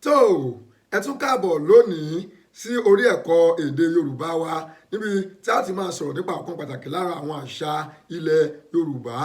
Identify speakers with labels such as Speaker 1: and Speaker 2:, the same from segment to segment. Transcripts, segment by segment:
Speaker 1: tó ẹ tún káàbọ̀ lónìí sí orí ẹ̀kọ́ èdè Yorùbá wa níbi tí a ti máa sọ̀rọ̀ nípa ọ̀kan pàtàkì lára àwọn àṣà ilẹ̀ Yorùbá,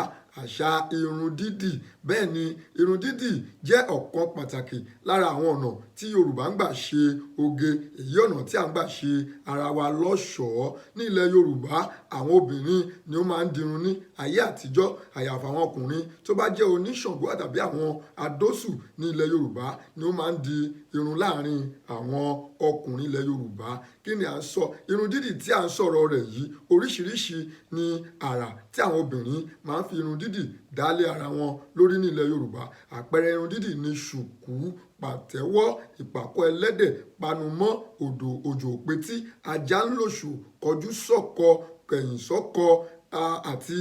Speaker 1: àṣà irun dídì. Bẹ́ẹ̀ ni irun dídì jẹ́ ọ̀kan pàtàkì lára àwọn ọ̀nà tí Yorùbá ń gbà ṣe oge, èyí ọ̀nà tí a ń gbà ṣe ara wa lọ́ṣọ̀ọ́. Ní ilẹ̀ Yorùbá, àwọn obìnrin ni ó máa ń dirun ní ayé àtijọ́, àyàfà àwọn ọkùnrin tó bá jẹ́ oníṣàngó tàbí àwọn adóṣù ní ilẹ̀ Yorùbá ni ó máa ń di irun láàrin àwọn ọkùnrin ilẹ̀ Yorùbá. Kí ni à ń sọ? Irun dídì tí à ń sọ̀rọ̀ rẹ̀ yìí, oríṣiríṣi ni àrà tí àwọn obìnrin máa ń fi irun dídì dálé ara wọn lórí ní ilẹ̀ Yorùbá. Àpẹẹrẹ irun dídì ni ṣùkú, pàtẹ́wọ́, ìpàkọ́ ẹlẹ́dẹ̀, panumọ́, òjò òpetí, ajá ń lòṣò, kọjú sọ́kọ, kẹ̀yìn sọ́kọ àti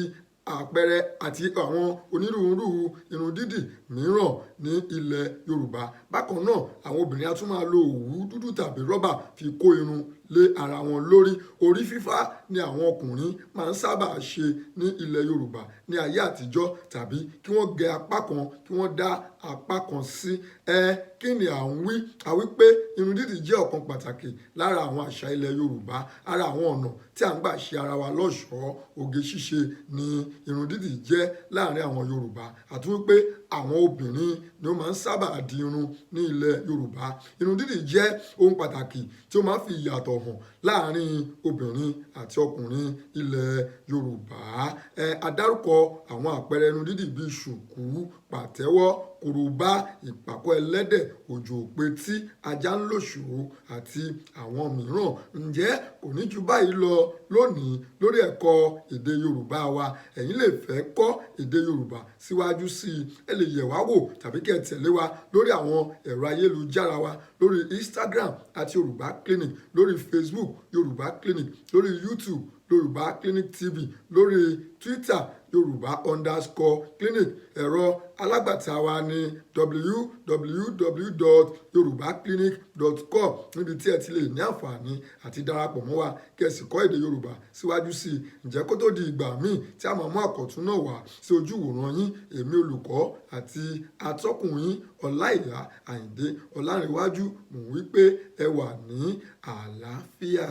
Speaker 1: àpẹẹrẹ àti àwọn onírúurú irun dídì mìíràn ní ilẹ̀ Yorùbá. Bákan náà, àwọn obìnrin a tún máa lo òwú dúdú tàbí rọ́bà fi kó irun lé ara wọn lórí. Orí fífá ni àwọn ọkùnrin máa ń sábà ṣe ní ilẹ̀ Yorùbá ní ayé àtijọ́, tàbí kí wọ́n gẹ apá kan kí wọ́n dá apá kan sí. Kí ni à ń wí? A wí pé irun dídì jẹ́ ọ̀kan pàtàkì lára àwọn àṣà ilẹ̀ Yorùbá. Ara àwọn ọ̀nà tí à ń gbà ṣe ara wa lọ́ṣọ̀ọ́, oge ṣíṣe ni irun dídì jẹ́ láàrin àwọn Yorùbá. Àti wípé àwọn obìnrin ni ó máa ń sábà di irun ní ilẹ̀ Yorùbá. Irun dídì jẹ́ ohun pàtàkì tí ó máa ń fi ìyàtọ̀ hàn láàrin obìnrin àti ọkùnrin ilẹ̀ Yorùbá. A dárúkọ àwọn àpẹẹrẹ irun dídì bíi ṣùkú, pàtẹ́wọ́, kòròbá, ìpàkọ́ ẹlẹ́dẹ̀, òjò òpetí, ajá ń lòṣò àti àwọn mìíràn. Ǹjẹ́ kò ní ju báyìí lọ lónìí lórí ẹ̀kọ́ èdè Yorùbá wa. Ẹ̀yin lè fẹ́ kọ́ èdè Yorùbá síwájú sí i. Ẹ lè yẹ̀ wá wò tàbí kẹ́ ẹ tẹ̀lé wa lórí àwọn ẹ̀rọ ayélujára wa lórí Instagram àti Yorùbá Clinic, lórí Facebook Yorùbá Clinic, lórí YouTube Yorùbá Clinic TV, lórí Twitter Yorùbá_clinic. Ẹ̀rọ alágbàtà wa ní www.yorubaclinic.com, níbi tí ẹ ti lè ní àǹfààní àti darapọ̀ mọ́ wa kí ẹ sì kọ́ èdè Yorùbá síwájú sí i. Ǹjẹ́ kó tó di ìgbà míì tí a máa mú àkọ́tún náà wá sí ojú ìwòran yín, èmi olùkọ́ àti atọ́kùn yín Ọláìyá Àyìndé Ọlárẹ̀wájú, mò ń wí pé ẹ wà ní àlàáfíà.